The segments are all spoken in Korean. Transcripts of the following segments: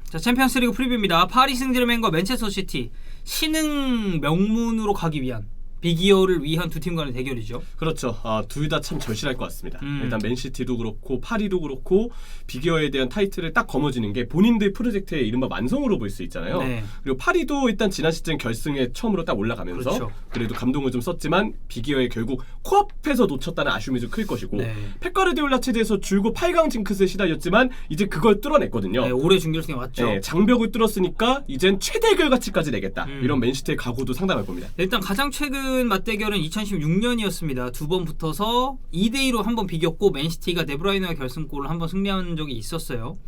자, 챔피언스리그 프리뷰입니다. 파리 생제르맹과 맨체스터 시티, 신흥 명문으로 가기 위한, 비기어를 위한 두 팀 간의 대결이죠. 그렇죠. 둘 다 참 절실할 것 같습니다. 일단 맨시티도 그렇고 파리도 그렇고 비기어에 대한 타이틀을 딱 거머쥐는 게 본인들 프로젝트의 이른바 완성으로 볼 수 있잖아요. 네. 그리고 파리도 일단 지난 시즌 결승에 처음으로 딱 올라가면서 그렇죠. 그래도 감동을 좀 썼지만 비기어에 결국 코앞에서 놓쳤다는 아쉬움이 좀 클 것이고 네. 펩 가르디올라 체제에서 줄곧 8강 징크스에 시달렸지만 이제 그걸 뚫어냈거든요. 네, 올해 준결승에 왔죠. 네, 장벽을 뚫었으니까 이젠 최대 결과치까지 내겠다. 이런 맨시티의 각오도 상당할 겁니다. 일단 가장 최근 맞대결은 2016년이었습니다. 두 번 붙어서 2대2로 한 번 비겼고 맨시티가 데브라이너의 결승골을 한 번 승리한 적이 있었어요.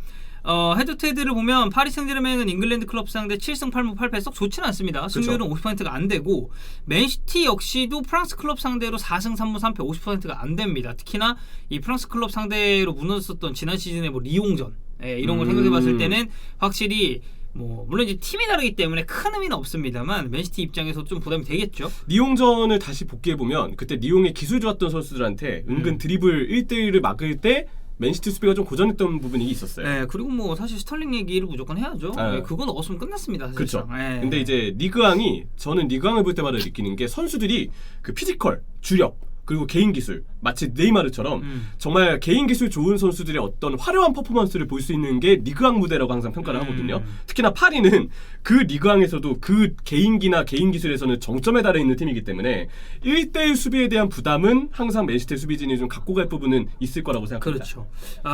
헤드투헤드를 보면 파리 생제르맹은 잉글랜드 클럽 상대 7승 8무 8패 썩 좋지는 않습니다. 승률은 50%가 안 되고 맨시티 역시도 프랑스 클럽 상대로 4승 3무 3패 50%가 안 됩니다. 특히나 이 프랑스 클럽 상대로 무너졌었던 지난 시즌의 뭐 리옹전 이런 걸 생각해봤을 때는 확실히 물론 이제 팀이 다르기 때문에 큰 의미는 없습니다만 맨시티 입장에서 좀 부담이 되겠죠. 리옹전을 다시 복귀해보면 그때 리옹의 기술 좋았던 선수들한테 은근 드리블 1대1을 막을 때 맨시티 수비가 좀 고전했던 부분이 있었어요. 네, 그리고 사실 스털링 얘기를 무조건 해야죠. 네, 그거 넣었으면 끝났습니다. 그렇죠. 네. 근데 이제 리그왕이 저는 리그왕을 볼 때마다 느끼는 게 선수들이 그 피지컬, 주력 그리고 개인 기술 마치 네이마르처럼 정말 개인 기술 좋은 선수들의 어떤 화려한 퍼포먼스를 볼 수 있는 게 리그왕 무대라고 항상 평가를 하거든요. 특히나 파리는 그 리그왕에서도 그 개인기나 개인 기술에서는 정점에 달해 있는 팀이기 때문에 1대1 수비에 대한 부담은 항상 맨시티 수비진이 좀 갖고 갈 부분은 있을 거라고 생각합니다. 그렇죠.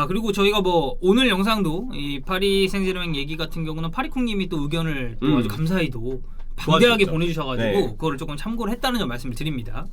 그리고 저희가 오늘 영상도 이 파리 생제르맹 얘기 같은 경우는 파리콩님이 또 의견을 또 아주 감사히도 방대하게 보내주셔가지고 네. 그거를 조금 참고를 했다는 점 말씀을 드립니다.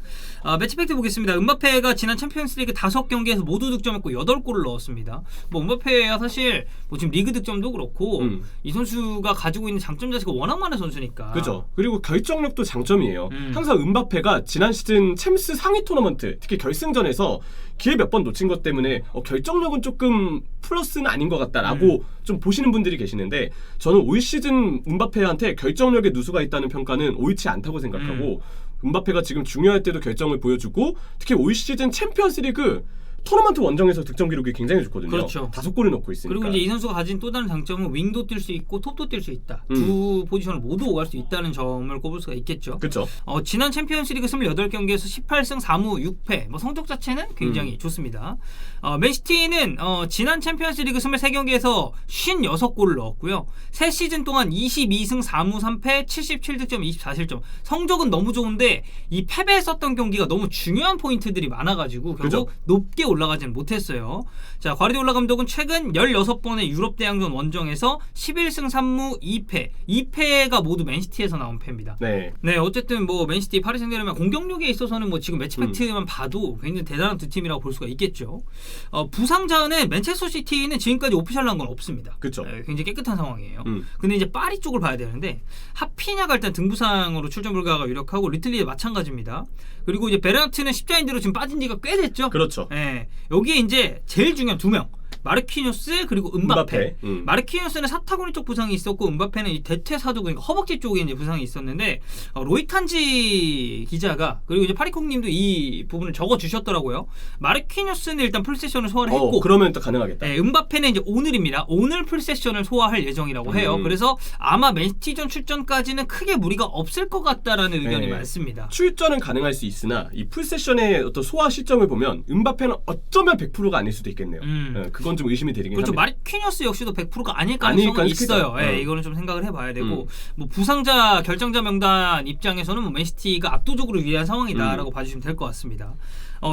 매치 팩트 보겠습니다. 음바페가 지난 챔피언스리그 5경기에서 모두 득점했고 8골을 넣었습니다. 음바페가 사실 지금 리그 득점도 그렇고 이 선수가 가지고 있는 장점 자체가 워낙 많은 선수니까. 그렇죠. 그리고 결정력도 장점이에요. 항상 음바페가 지난 시즌 챔스 상위 토너먼트 특히 결승전에서 기회 몇 번 놓친 것 때문에 결정력은 조금 플러스는 아닌 것 같다라고 좀 보시는 분들이 계시는데 저는 올 시즌 음바페한테 결정력의 누수가 있다는 평가는 옳지 않다고 생각하고 음바페가 지금 중요할 때도 결정을 보여주고 특히 올 시즌 챔피언스리그 토너먼트 원정에서 득점 기록이 굉장히 좋거든요. 그렇죠. 5골을 넣고 있으니까. 그리고 이제 이 선수가 가진 또 다른 장점은 윙도 뛸 수 있고 톱도 뛸 수 있다. 두 포지션을 모두 오갈 수 있다는 점을 꼽을 수가 있겠죠. 그렇죠. 지난 챔피언스리그 28경기에서 18승 4무 6패. 성적 자체는 굉장히 좋습니다. 맨시티는 지난 챔피언스리그 23경기에서 56골을 넣었고요. 새 시즌 동안 22승 4무 3패 77득점 24실점. 성적은 너무 좋은데 이 패배했었던 경기가 너무 중요한 포인트들이 많아가지고 결국 높게 올라가지는 못했어요. 자, 과르디올라 감독은 최근 16번의 유럽 대항전 원정에서 11승 3무 2패. 2패가 모두 맨시티에서 나온 패입니다. 네. 네, 어쨌든 맨시티, 파리 생제르맹 공격력에 있어서는 지금 매치 팩트만 봐도 굉장히 대단한 두 팀이라고 볼 수가 있겠죠. 부상자는 맨체스터 시티는 지금까지 오피셜한 건 없습니다. 그렇죠. 굉장히 깨끗한 상황이에요. 근데 이제 파리 쪽을 봐야 되는데 하피냐가 일단 등부상으로 출전 불가가 유력하고 리틀리 마찬가지입니다. 그리고 이제 베르나트는 십자인대로 지금 빠진 지가 꽤 됐죠. 그렇죠. 네, 여기에 이제 제일 중요한 두 명. 마르키뉴스 그리고 음바페. 마르키뉴스는 사타구니 쪽 부상이 있었고 음바페는 이 대퇴사두 그러니까 허벅지 쪽에 이제 부상이 있었는데 로이탄지 기자가 그리고 이제 파리콩님도 이 부분을 적어 주셨더라고요. 마르키뉴스는 일단 풀세션을 소화를 했고 그러면 또 가능하겠다. 네, 음바페는 이제 오늘입니다. 오늘 풀세션을 소화할 예정이라고 해요. 그래서 아마 맨시티전 출전까지는 크게 무리가 없을 것 같다라는 의견이 많습니다. 출전은 가능할 수 있으나 이 풀세션의 어떤 소화 시점을 보면 음바페는 어쩌면 100%가 아닐 수도 있겠네요. 그건 좀 의심이 되긴 그렇죠. 합니다. 마르키뉴스 역시도 100%가 아닐 가능성은 있어요. 네, 이거는 좀 생각을 해봐야 되고 부상자 결정자 명단 입장에서는 맨시티가 압도적으로 유리한 상황이다라고 봐주시면 될 것 같습니다.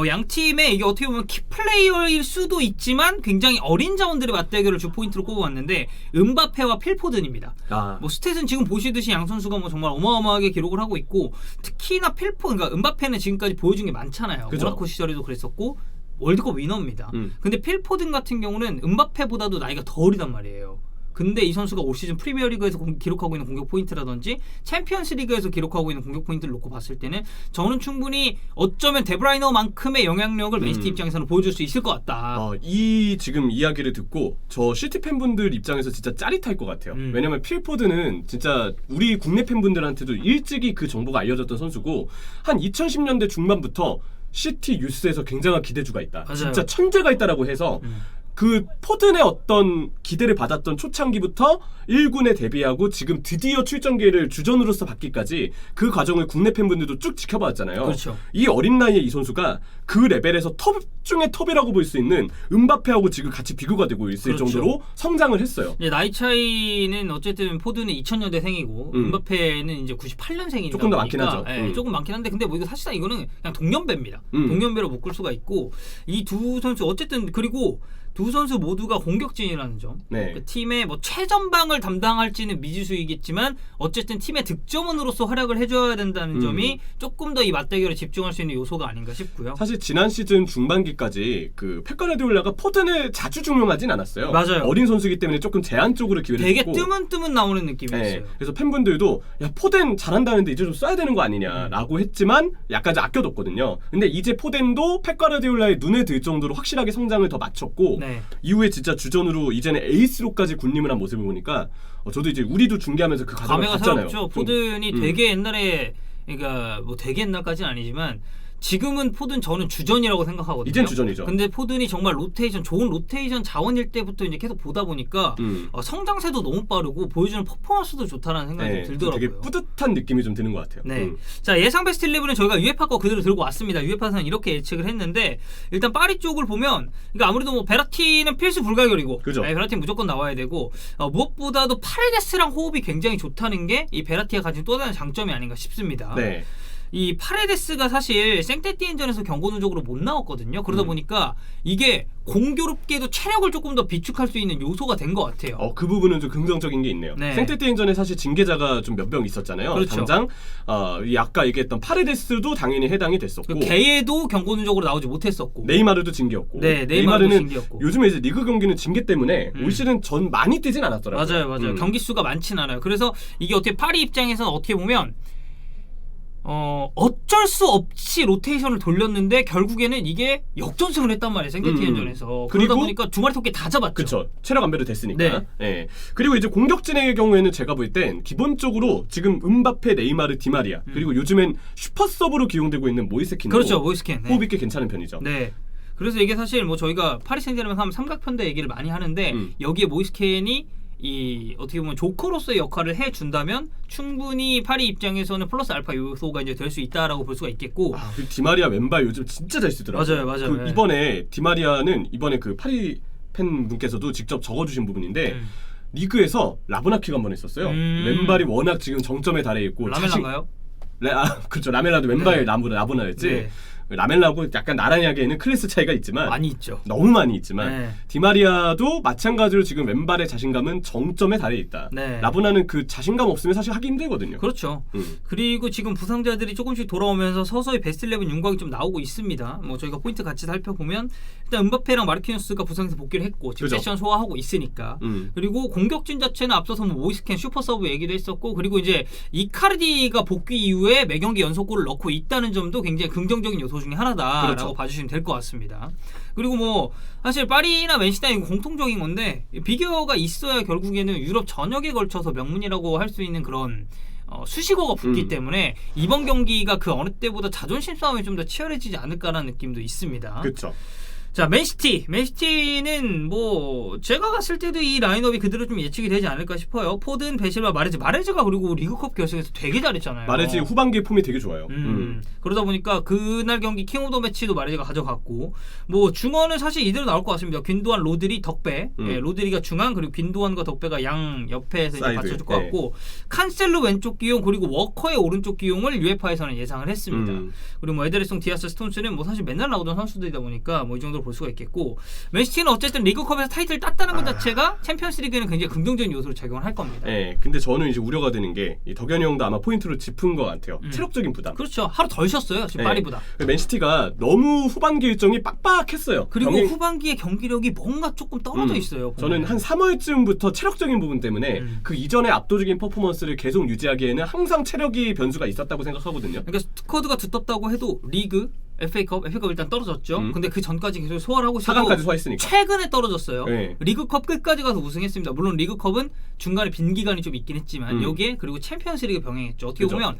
양 팀의 이게 어떻게 보면 키플레이어일 수도 있지만 굉장히 어린 자원들의 맞대결을 주 포인트로 꼽아왔는데 음바페와 필포든입니다. 스탯은 지금 보시듯이 양 선수가 정말 어마어마하게 기록을 하고 있고 특히나 그러니까 음바페는 지금까지 보여준 게 많잖아요. 모나코 시절에도 그랬었고 월드컵 위너입니다. 근데 필포든 같은 경우는 음바페보다도 나이가 더 어리단 말이에요. 근데 이 선수가 올 시즌 프리미어리그에서 기록하고 있는 공격 포인트라든지 챔피언스리그에서 기록하고 있는 공격 포인트를 놓고 봤을 때는 저는 충분히 어쩌면 데브라이너만큼의 영향력을 맨시티 입장에서는 보여줄 수 있을 것 같다. 이 지금 이야기를 듣고 저 시티 팬분들 입장에서 진짜 짜릿할 것 같아요. 왜냐면 필포드는 진짜 우리 국내 팬분들한테도 일찍이 그 정보가 알려졌던 선수고 한 2010년대 중반부터 시티 유스에서 굉장한 기대주가 있다. 맞아요. 진짜 천재가 있다라고 해서 그 포든의 어떤 기대를 받았던 초창기부터 1군에 데뷔하고 지금 드디어 출전 기회를 주전으로서 받기까지 그 과정을 국내 팬분들도 쭉 지켜봤잖아요. 그렇죠. 이 어린 나이에 이 선수가 그 레벨에서 톱 중에 톱이라고 볼 수 있는 음바페하고 지금 같이 비교가 되고 있을 그렇죠. 정도로 성장을 했어요. 나이 차이는 어쨌든 포드는 2000년대생이고 음바페는 이제 98년생이니까 조금 더 많긴 하죠. 조금 많긴 한데 근데 뭐 이거 사실상 이거는 그냥 동년배입니다. 동년배로 묶을 수가 있고 이 두 선수 어쨌든 그리고 두 선수 모두가 공격진이라는 점. 네. 그 팀의 뭐 최전방을 담당할지는 미지수이겠지만 어쨌든 팀의 득점원으로서 활약을 해줘야 된다는 점이 조금 더 이 맞대결에 집중할 수 있는 요소가 아닌가 싶고요. 사실 지난 시즌 중반기까지 그 펩 가르디올라가 포든을 자주 중용하진 않았어요. 맞아요. 어린 선수이기 때문에 조금 제한적으로 기회를 되게 줬고 뜨문뜨문 나오는 느낌이었어요. 네. 그래서 팬분들도 야 포덴 잘한다는데 이제 좀 써야 되는 거 아니냐라고 했지만 약간 좀 아껴뒀거든요. 근데 이제 포덴도 펩 가르디올라의 눈에 들 정도로 확실하게 성장을 더 마쳤고 네. 이후에 진짜 주전으로 이제는 에이스로까지 군림을 한 모습을 보니까 저도 이제 우리도 중계하면서 그 과정을 감회가 봤잖아요. 새롭죠. 포든이 되게 옛날에 그러니까 뭐 되게 옛날까지는 아니지만 지금은 포든 저는 주전이라고 생각하거든요. 이젠 주전이죠. 근데 포든이 정말 로테이션 좋은 로테이션 자원일 때부터 이제 계속 보다 보니까 성장세도 너무 빠르고 보여주는 퍼포먼스도 좋다는 생각이 좀 들더라고요. 되게 뿌듯한 느낌이 좀 드는 것 같아요. 네. 자 예상 베스트 11은 저희가 UEFA 거 그대로 들고 왔습니다. UEFA에서는 이렇게 예측을 했는데 일단 파리 쪽을 보면 그러니까 아무래도 뭐 베라티는 필수 불가결이고, 그죠. 네, 베라티 무조건 나와야 되고 무엇보다도 파레데스랑 호흡이 굉장히 좋다는 게 이 베라티가 가진 또 다른 장점이 아닌가 싶습니다. 네. 이 파레데스가 사실 생떼띠엔전에서 경고 누적으로 못 나왔거든요. 그러다 보니까 이게 공교롭게도 체력을 조금 더 비축할 수 있는 요소가 된 것 같아요. 그 부분은 좀 긍정적인 게 있네요. 네. 생떼띠엔전에 사실 징계자가 좀 몇 명 있었잖아요. 그렇죠. 당장 이 아까 얘기했던 파레데스도 당연히 해당이 됐었고 개에도 경고 누적으로 나오지 못했었고 네이마르도 징계였고 네, 네이마르는 징계였고. 요즘에 이제 리그 경기는 징계 때문에 올 시즌 전 많이 뛰진 않았더라고요. 맞아요. 경기 수가 많진 않아요. 그래서 이게 어떻게 파리 입장에서는 어떻게 보면 어쩔 수 없이 로테이션을 돌렸는데 결국에는 이게 역전승을 했단 말이에요. 생떼티엔전에서. 그러다 보니까 두 마리 토끼 다 잡았죠. 그렇죠. 체력 안배도 됐으니까. 네. 예. 그리고 이제 공격진의 경우에는 제가 볼 땐 기본적으로 지금 음바페, 네이마르, 디마리아 그리고 요즘엔 슈퍼 서브로 기용되고 있는 모이세킨도 그렇죠. 모이스킨. 호흡 있게 괜찮은 편이죠. 네. 그래서 이게 사실 뭐 저희가 파리 생제르맹 하면 삼각편대 얘기를 많이 하는데 여기에 모이스켄이 이 어떻게 보면 조커로서의 역할을 해준다면 충분히 파리 입장에서는 플러스 알파 요소가 이제 될 수 있다라고 볼 수가 있겠고. 그 디마리아 왼발 요즘 진짜 잘 쓰더라고요. 맞아요. 그 이번에 디마리아는 이번에 그 파리 팬분께서도 직접 적어주신 부분인데 리그에서 라브나키가 한번 했었어요. 왼발이 워낙 지금 정점에 달해 있고. 라멜라인가요? 그렇죠. 라멜라도 왼발 라브나였지. 네. 라멜라하고 약간 나란히 하기에는 클래스 차이가 있지만 많이 있죠. 너무 많이 있지만 네. 디마리아도 마찬가지로 지금 왼발의 자신감은 정점에 달해 있다. 네. 라브나는 그 자신감 없으면 사실 하기 힘들거든요. 그렇죠. 그리고 지금 부상자들이 조금씩 돌아오면서 서서히 베스트 11 윤곽이 좀 나오고 있습니다. 뭐 저희가 포인트 같이 살펴보면 일단 음바페랑 마르키노스가 부상에서 복귀를 했고 지금 그죠. 세션 소화하고 있으니까. 그리고 공격진 자체는 앞서서 뭐 모이스캔 슈퍼 서브 얘기도 했었고 그리고 이제 이카르디가 복귀 이후에 매 경기 연속골을 넣고 있다는 점도 굉장히 긍정적인 요소 중에 하나다라고 그렇죠. 봐주시면 될 것 같습니다. 그리고 뭐 사실 파리나 맨시티는 공통적인 건데 비교가 있어야 결국에는 유럽 전역에 걸쳐서 명문이라고 할 수 있는 그런 수식어가 붙기 때문에 이번 경기가 그 어느 때보다 자존심 싸움이 좀 더 치열해지지 않을까라는 느낌도 있습니다. 그렇죠. 자 맨시티는 뭐 제가 갔을 때도 이 라인업이 그대로 좀 예측이 되지 않을까 싶어요. 포든, 베실과 마레즈가 그리고 리그컵 결승에서 되게 잘했잖아요. 마레즈 후반기의 폼이 되게 좋아요. 그러다 보니까 그날 경기 킹 오브 더 매치도 마레즈가 가져갔고 뭐 중원은 사실 이대로 나올 것 같습니다. 균도안, 로드리, 덕배. 로드리가 중앙 그리고 균도안과 덕배가 양 옆에서 이제 받쳐줄 것 같고 칸셀로 왼쪽 기용 그리고 워커의 오른쪽 기용을 UEFA에서는 예상을 했습니다. 그리고 뭐 에데르송, 디아스, 스톤스는 뭐 사실 맨날 나오던 선수들이다 보니까 뭐 이 정도로 볼 수가 있겠고 맨시티는 어쨌든 리그컵에서 타이틀을 땄다는 것 자체가 챔피언스리그에는 굉장히 긍정적인 요소로 작용을 할 겁니다. 네, 근데 저는 이제 우려가 되는 게 이 덕현이 형도 아마 포인트로 짚은 것 같아요. 체력적인 부담. 그렇죠. 하루 덜 쉬었어요. 지금 파리보다. 맨시티가 너무 후반기 일정이 빡빡했어요. 그리고 후반기의 경기력이 뭔가 조금 떨어져 있어요. 보면. 저는 한 3월쯤부터 체력적인 부분 때문에 그 이전의 압도적인 퍼포먼스를 계속 유지하기에는 항상 체력이 변수가 있었다고 생각하거든요. 그러니까 스쿼드가 두텁다고 해도 리그, FA컵 일단 떨어졌죠. 근데 그 전까지 계속 소화를 하고 있어서 4강까지 소화했으니까. 최근에 떨어졌어요. 네. 리그컵 끝까지 가서 우승했습니다. 물론 리그컵은 중간에 빈 기간이 좀 있긴 했지만 여기에 그리고 챔피언스리그 병행했죠. 어떻게 그죠. 보면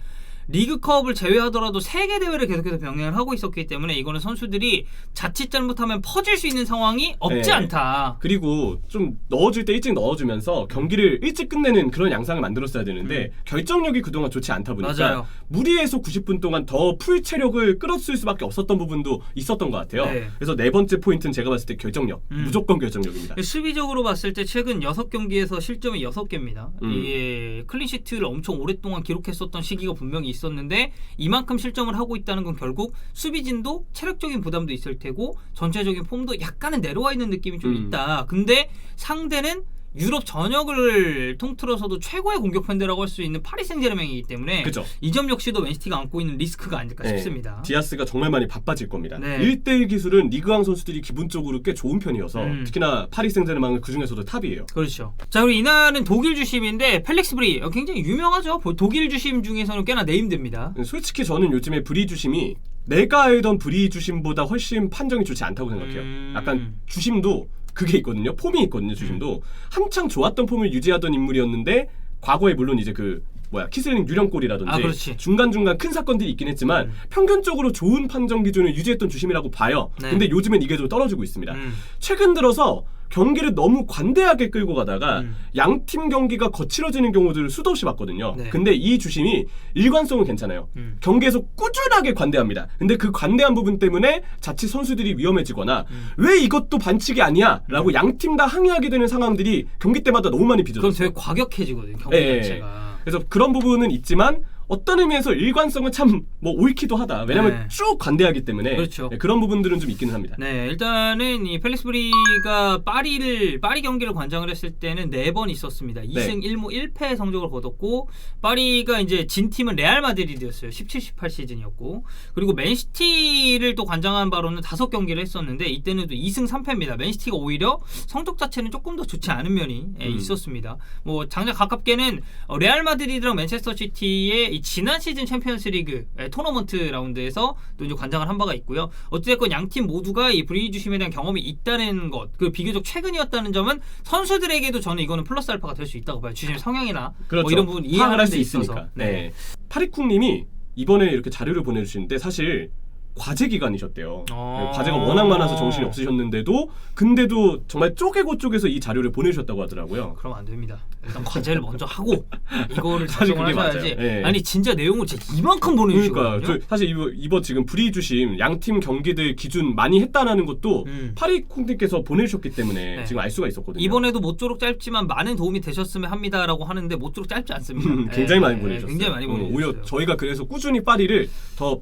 리그컵을 제외하더라도 세계 대회를 계속해서 병행을 하고 있었기 때문에 이거는 선수들이 자칫 잘못하면 퍼질 수 있는 상황이 없지 네. 않다. 그리고 좀 넣어줄 때 일찍 넣어주면서 경기를 일찍 끝내는 그런 양상을 만들었어야 되는데 결정력이 그동안 좋지 않다 보니까 맞아요. 무리해서 90분 동안 더 풀 체력을 끌어쓸 수밖에 없었던 부분도 있었던 것 같아요. 네. 그래서 네 번째 포인트는 제가 봤을 때 결정력, 무조건 결정력입니다. 수비적으로 봤을 때 최근 6경기에서 실점이 6개입니다. 이게 클린시트를 엄청 오랫동안 기록했었던 시기가 분명히 있었는데 이만큼 실점을 하고 있다는 건 결국 수비진도 체력적인 부담도 있을 테고 전체적인 폼도 약간은 내려와 있는 느낌이 좀 있다. 근데 상대는 유럽 전역을 통틀어서도 최고의 공격 편대라고 할 수 있는 파리 생제르맹이기 때문에 그죠. 이 점 역시도 맨시티가 안고 있는 리스크가 아닐까 싶습니다. 디아스가 정말 많이 바빠질 겁니다. 네. 1대1 기술은 리그왕 선수들이 기본적으로 꽤 좋은 편이어서 특히나 파리 생제르맹은 그중에서도 탑이에요. 그렇죠. 자, 그리고 이날은 독일 주심인데 펠릭스 브리 굉장히 유명하죠. 독일 주심 중에서는 꽤나 네임드입니다. 솔직히 저는 요즘에 브리 주심이 내가 알던 브리 주심보다 훨씬 판정이 좋지 않다고 생각해요. 약간 주심도 그게 있거든요. 폼이 있거든요. 주심도 한창 좋았던 폼을 유지하던 인물이었는데 과거에 물론 이제 그 키슬링 유령골이라든지 중간중간 큰 사건들이 있긴 했지만 평균적으로 좋은 판정 기준을 유지했던 주심이라고 봐요. 네. 근데 요즘엔 이게 좀 떨어지고 있습니다. 최근 들어서 경기를 너무 관대하게 끌고 가다가 양팀 경기가 거칠어지는 경우들을 수도 없이 봤거든요. 네. 근데 이 주심이 일관성은 괜찮아요. 경기에서 꾸준하게 관대합니다. 근데 그 관대한 부분 때문에 자칫 선수들이 위험해지거나 왜 이것도 반칙이 아니야? 라고 양팀 다 항의하게 되는 상황들이 경기 때마다 너무 많이 빚어졌어요. 그럼 되게 과격해지거든요. 경기 자체가. 그래서 그런 부분은 있지만 어떤 의미에서 일관성은 참 옳기도 하다. 왜냐면 쭉 관대하기 때문에 그렇죠. 그런 부분들은 좀 있기는 합니다. 네, 일단은 이 펠릭스 브리가 파리 경기를 관장을 했을 때는 4번 있었습니다. 2승 1무 1패 성적을 거뒀고 파리가 이제 진 팀은 레알 마드리드였어요. 17-18 시즌이었고 그리고 맨시티를 또 관장한 바로는 5경기를 했었는데 이때는 또 2승 3패입니다. 맨시티가 오히려 성적 자체는 조금 더 좋지 않은 면이 있었습니다. 뭐 장작 가깝게는 레알 마드리드랑 맨체스터 시티의 이 지난 시즌 챔피언스리그 토너먼트 라운드에서 또 이제 관장을 한 바가 있고요. 어찌됐건 양 팀 모두가 이 브리 주심에 대한 경험이 있다는 것, 그 비교적 최근이었다는 점은 선수들에게도 저는 이거는 플러스 알파가 될 수 있다고 봐요. 주심 성향이나 그렇죠. 뭐 이런 부분 이해할 수 있어서. 있으니까. 네. 파리쿵님이 이번에 이렇게 자료를 보내주시는데 사실 과제 기간이셨대요. 과제가 워낙 많아서 정신이 없으셨는데도 근데도 정말 쪼개고 쪼개서 이 자료를 보내주셨다고 하더라고요. 그럼 안 됩니다. 일단 과제를 먼저 하고 이거를 사실 작성을 그게 하셔야지. 맞아요. 아니 진짜 내용을 진짜 이만큼 보내주시거든요. 그러니까 사실 이번 지금 브리 주심 양팀 경기들 기준 많이 했다라는 것도 파리쿵님께서 보내주셨기 때문에 지금 알 수가 있었거든요. 이번에도 모쪼록 짧지만 많은 도움이 되셨으면 합니다라고 하는데 모쪼록 짧지 않습니다. 굉장히 많이 보내주셨어요. 굉장히 많이 보내주셨어요. 오히려 저희가 그래서 꾸준히 파리를 더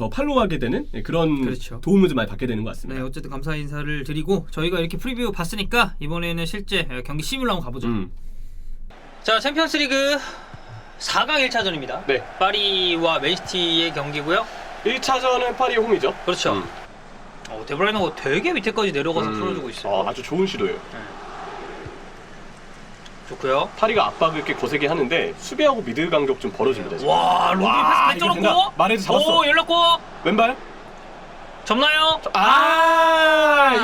팔로우하게 되는 그런 그렇죠. 도움을 좀 많이 받게 되는 것 같습니다. 네, 어쨌든 감사 인사를 드리고 저희가 이렇게 프리뷰 봤으니까 이번에는 실제 경기 시뮬러 한번 가보죠. 자, 챔피언스리그 4강 1차전입니다. 네. 파리와 맨시티의 경기고요. 1차전은 파리 홈이죠. 그렇죠. 데브라이너가 되게 밑에까지 내려가서 풀어주고 있어요. 아주 좋은 시도예요. 좋고요. 파리가 압박을 꽤 거세게 하는데 수비하고 미드 간격 좀 벌어집니다. 지금. 와, 로비 패스 뺏겨놓고 말해도 잡았어. 오, 열렸고 왼발? 접나요?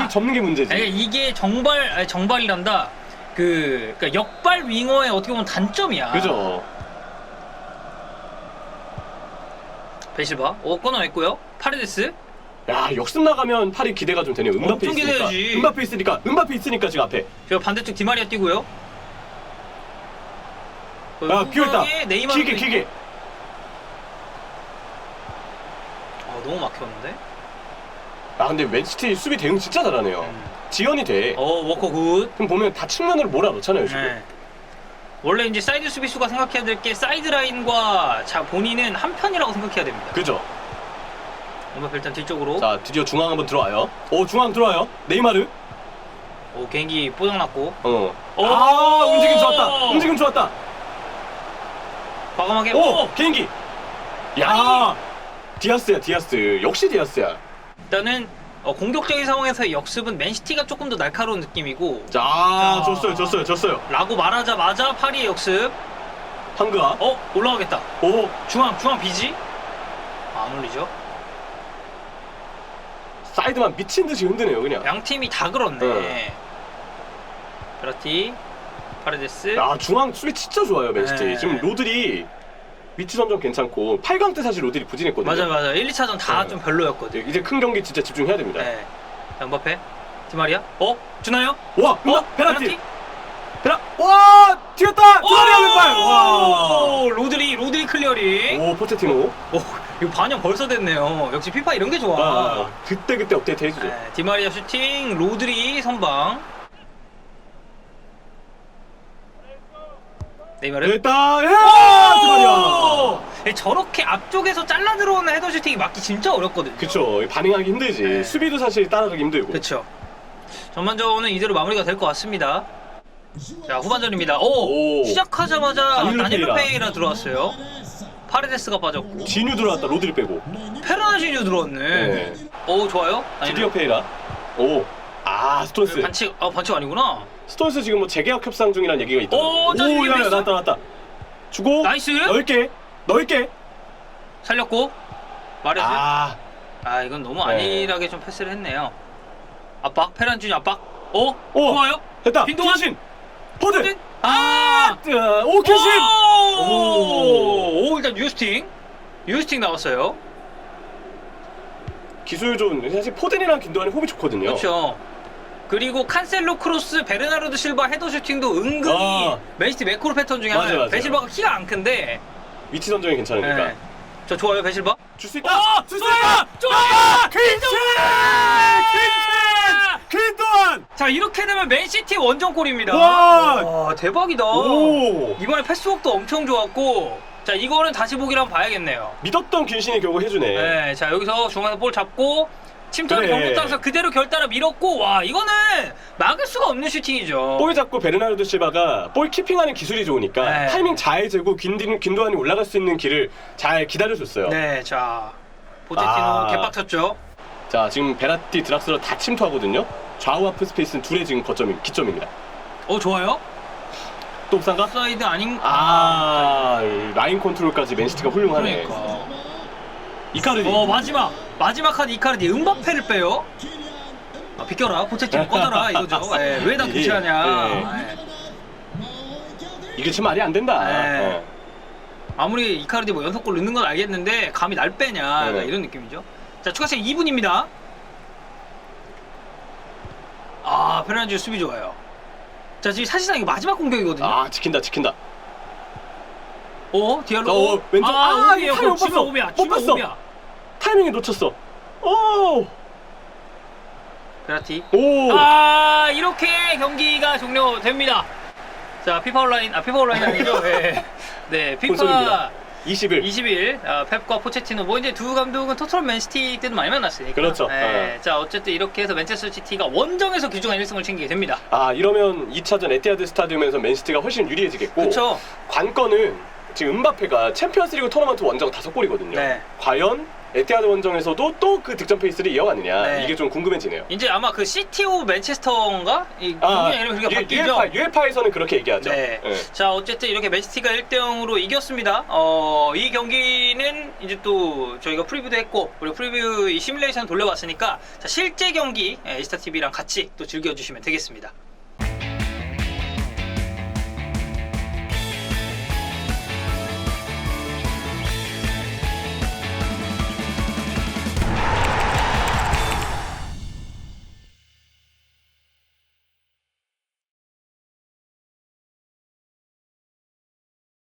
이 접는 게 문제지. 아니, 이게 정발이란다. 그러니까 역발 윙어의 어떻게 보면 단점이야. 그죠. 베실바, 끊어냈고요. 파레데스. 야, 역습 나가면 파리 기대가 좀 되네요. 은바페 엄청 있으니까. 기대해야지. 은바페 있으니까 지금 앞에. 저 반대쪽 디마리아 뛰고요. 비었다. 네이마르도 길게. 너무 막혔는데. 근데 맨시티 수비 대응 진짜 잘하네요. 지연이 돼. 워커 굿. 그럼 보면 다 측면으로 몰아넣잖아요 지금. 네. 원래 이제 사이드 수비수가 생각해야 될 게 사이드 라인과 본인은 한 편이라고 생각해야 됩니다. 그죠. 일단 뒤쪽으로. 자, 드디어 중앙 한번 들어와요. 중앙 들어와요. 네이마르. 개인기 뽀장났고. 움직임 좋았다. 과감하게. 개인기. 야, 디아스. 역시 디아스야. 일단은 공격적인 상황에서의 역습은 맨시티가 조금 더 날카로운 느낌이고. 자, 줬어요. 라고 말하자마자 파리의 역습. 한그아. 올라가겠다. 중앙 비지. 안 올리죠. 사이드만 미친 듯이 흔드네요, 그냥. 양 팀이 다 그렇네. 베라티, 파레데스. 중앙 수비 진짜 좋아요, 맨시티. 네. 지금 로드리 위치 선정 괜찮고 8강 때 사실 로드리 부진했거든요. 맞아. 1, 2차전 다 좀 별로였거든. 이제 큰 경기 진짜 집중해야 됩니다. 네. 자, 음바페, 디마리아. 주나요? 와, 페널티. 와, 튀었다. 디마리아 왼발. 와, 로드리 클리어링. 오, 포체티노. 이거 반영 벌써 됐네요. 역시 피파 이런 게 좋아. 그때 업데이트 해주죠. 네, 디마리아 슈팅, 로드리 선방. 네이마르. 됐다. 디마리아. 저렇게 앞쪽에서 잘라 들어오는 헤더 슈팅이 막기 진짜 어렵거든요. 그쵸. 반응하기 힘들지. 네. 수비도 사실 따라가기 힘들고. 그쵸. 전반전은 이대로 마무리가 될 것 같습니다. 자, 후반전입니다. 시작하자마자 다니엘 페이라 들어왔어요. 파레데스가 빠졌고. 진유 들어왔다. 로드리 빼고. 페르난지뉴 들어왔네. 네. 좋아요. 드디어 페이라. 스톤스. 반칙 아니구나. 스톤스 지금 뭐 재계약 협상 중이라는 얘기가 있더라고요. 야, 나왔다. 주고. 나이스. 넓게. 살렸고. 마레스. 이건 너무 안일하게 좀 패스를 했네요. 압박. 페르난지뉴 압박. 좋아요. 됐다. 빈동안. 켄신. 포드. 켄신. 일단 뉴스팅 나왔어요. 기술 좋은. 사실 포든이랑 긴도안이 호흡이 좋거든요. 그렇죠. 그리고 칸셀로 크로스, 베르나르도 실바 헤더 슈팅도 은근히 맨시티 매크로 패턴 중에 하나예요. 베실바가 키가 안 큰데 위치 선정이 괜찮으니까. 네. 저 좋아요, 베실바. 줄 수 있다. 좋아요. 긴도안. 자, 이렇게 되면 맨시티 원정골입니다. 와, 대박이다. 이번에 패스웍도 엄청 좋았고, 자, 이거는 다시 보기를 한번 봐야겠네요. 믿었던 균신이 결국 해주네. 네, 자, 여기서 중앙에서 볼 잡고 침투하는 경고 따라서 그대로 결따라 밀었고, 이거는 막을 수가 없는 슈팅이죠. 볼 잡고 베르나르도 실바가 볼 키핑하는 기술이 좋으니까 타이밍 잘 재고 긴도안이 올라갈 수 있는 길을 잘 기다려줬어요. 네, 자, 포체티노 개빡쳤죠. 자, 지금 베라티, 드락슬러 다 침투하거든요. 좌우 하프 스페이스는 둘의 지금 기점입니다. 좋아요. 또 옵산가? 사이드 아닌. 라인 컨트롤까지 맨시티가 훌륭하네. 그러니까. 이카르디. 마지막 카드 이카르디. 음바페를 빼요. 비켜라. 포체티노 꺼져라 이거죠. 왜 다 교체하냐. 이게 참 말이 안 된다. 아무리 이카르디 연속골 넣는 건 알겠는데 감히 날 빼냐. 이런 느낌이죠. 자, 추가시간 2분입니다. 페르난지뉴 수비 좋아요. 자, 지금 사실상 이거 마지막 공격이거든요. 지킨다. 디알로. 왼쪽. 못 봤어. 타이밍에 놓쳤어. 베라티. 이렇게 경기가 종료됩니다. 자, 피파 온라인 아니죠? 네, 피파 20일 펩과 포체티노. 이제 두 감독은 토트넘 맨시티 때도 많이 만났으니까. 그렇죠. 자, 어쨌든 이렇게 해서 맨체스터 시티가 원정에서 귀중한 1승을 챙기게 됩니다. 이러면 2차전 에티하드 스타디움에서 맨시티가 훨씬 유리해지겠고. 그렇죠. 관건은 지금 음바페가 챔피언스리그 토너먼트 원정 5골이거든요. 과연 에티하드 원정에서도 또 그 득점 페이스를 이어가느냐. 이게 좀 궁금해지네요. 이제 아마 그 시티 오브 맨체스터인가? 이 경기 이름이 그렇게 바뀌죠. 유에파에서는 그렇게 얘기하죠. 자, 어쨌든 이렇게 맨시티가 1대0으로 이겼습니다. 이 경기는 이제 또 저희가 프리뷰도 했고, 그리고 프리뷰 이 시뮬레이션 돌려봤으니까, 자, 실제 경기 에스타 TV랑 같이 또 즐겨주시면 되겠습니다.